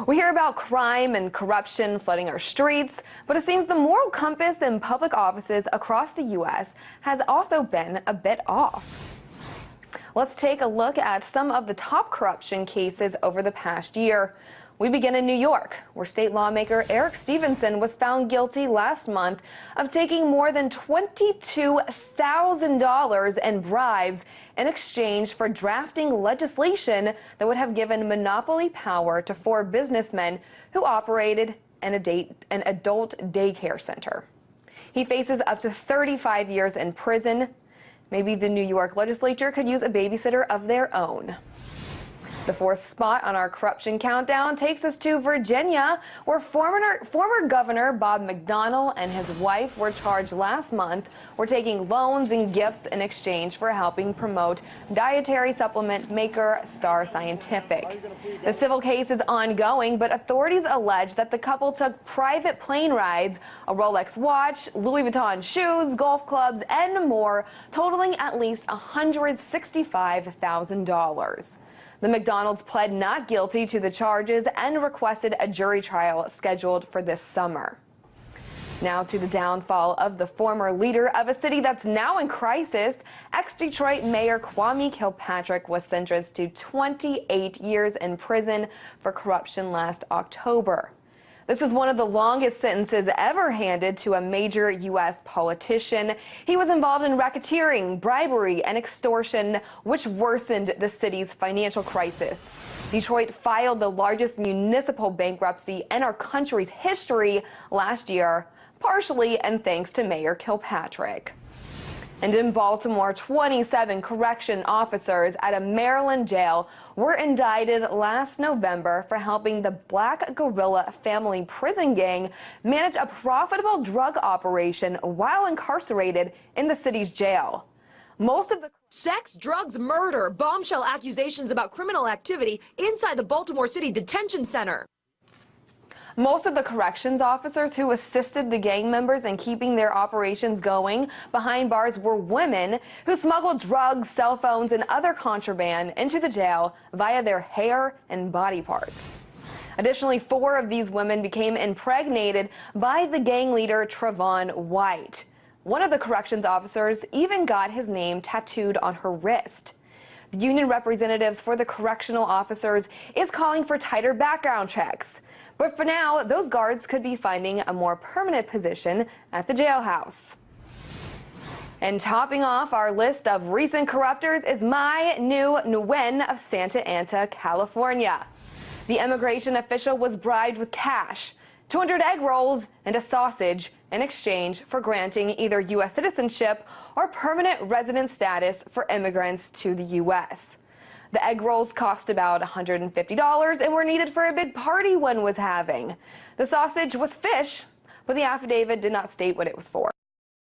We hear about crime and corruption flooding our streets, but it seems the moral compass in public offices across the U.S. has also been a bit off. Let's take a look at some of the top corruption cases over the past year. We begin in New York, where state lawmaker Eric Stevenson was found guilty last month of taking more than $22,000 in bribes in exchange for drafting legislation that would have given monopoly power to 4 businessmen who operated an adult daycare center. He faces up to 35 years in prison. Maybe the New York legislature could use a babysitter of their own. The 4th spot on our corruption countdown takes us to Virginia, where former Governor Bob McDonnell and his wife were charged last month for taking loans and gifts in exchange for helping promote dietary supplement maker Star Scientific. The civil case is ongoing, but authorities allege that the couple took private plane rides, a Rolex watch, Louis Vuitton shoes, golf clubs, and more, totaling at least $165,000. The McDonald's pled not guilty to the charges and requested a jury trial scheduled for this summer. Now to the downfall of the former leader of a city that's now in crisis. Ex-Detroit Mayor Kwame Kilpatrick was sentenced to 28 years in prison for corruption last October. This is one of the longest sentences ever handed to a major U.S. politician. He was involved in racketeering, bribery, and extortion, which worsened the city's financial crisis. Detroit filed the largest municipal bankruptcy in our country's history last year, partially and thanks to Mayor Kilpatrick. And in Baltimore, 27 correction officers at a Maryland jail were indicted last November for helping the Black Gorilla family prison gang manage a profitable drug operation while incarcerated in the city's jail. Most of the sex, drugs, murder, bombshell accusations about criminal activity inside the Baltimore City Detention Center. Most of the corrections officers who assisted the gang members in keeping their operations going behind bars were women who smuggled drugs, cell phones, and other contraband into the jail via their hair and body parts. Additionally, 4 of these women became impregnated by the gang leader Trevon White. One of the corrections officers even got his name tattooed on her wrist. The union representatives for the correctional officers is calling for tighter background checks. But for now, those guards could be finding a more permanent position at the jailhouse. And topping off our list of recent corruptors is Mai Nhu Nguyen of Santa Ana, California. The immigration official was bribed with cash, 200 egg rolls, and a sausage in exchange for granting either U.S. citizenship or permanent resident status for immigrants to the U.S. The egg rolls cost about $150 and were needed for a big party one was having. The sausage was fish, but the affidavit did not state what it was for.